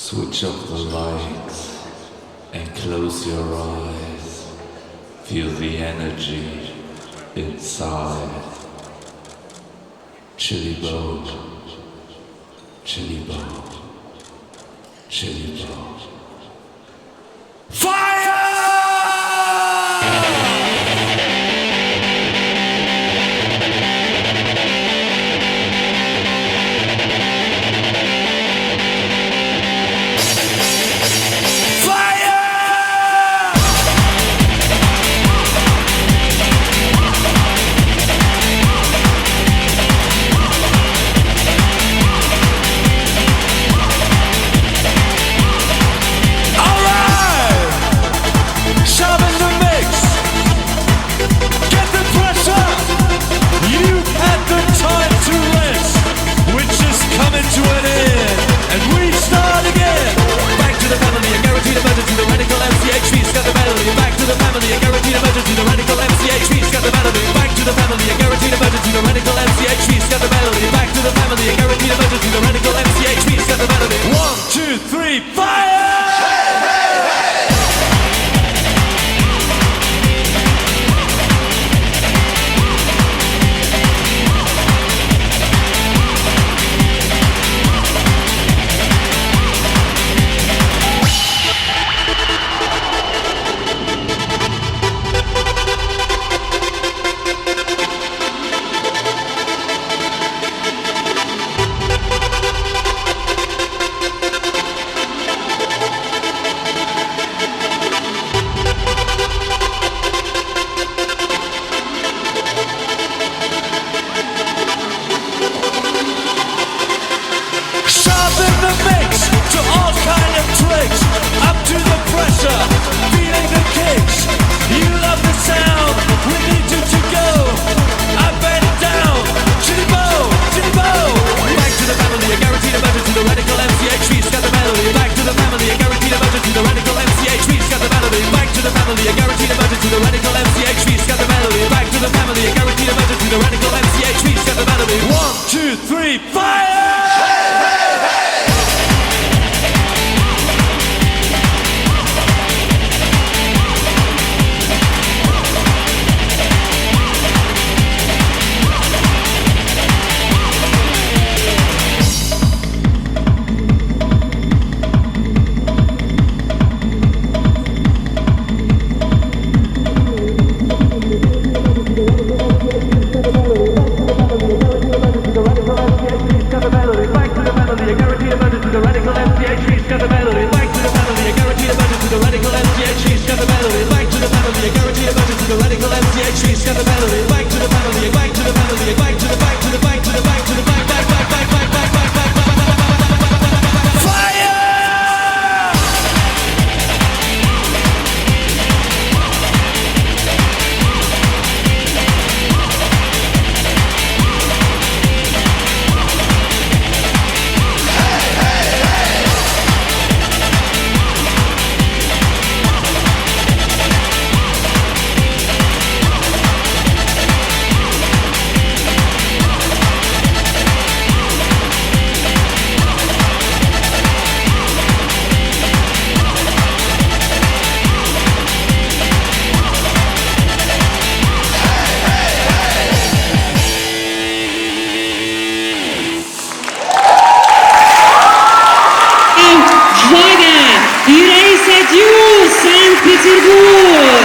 Switch off the lights and close your eyes. Feel the energy inside. Chili boat, chili boat, chili boat. Fire! To an end, and we start again. Back to the family, a guaranteed emergency, the radical MCHV, got the melody. Back to the family, a guaranteed emergency, the radical MCHV, got the melody. Back to the family, a guaranteed emergency, the radical MCHV, got the melody. Back to the family, a guaranteed emergency, the radical MCHV, got the melody. 1, 2, 3, fire! Vaga Raisa Diu, Санкт-Петербург.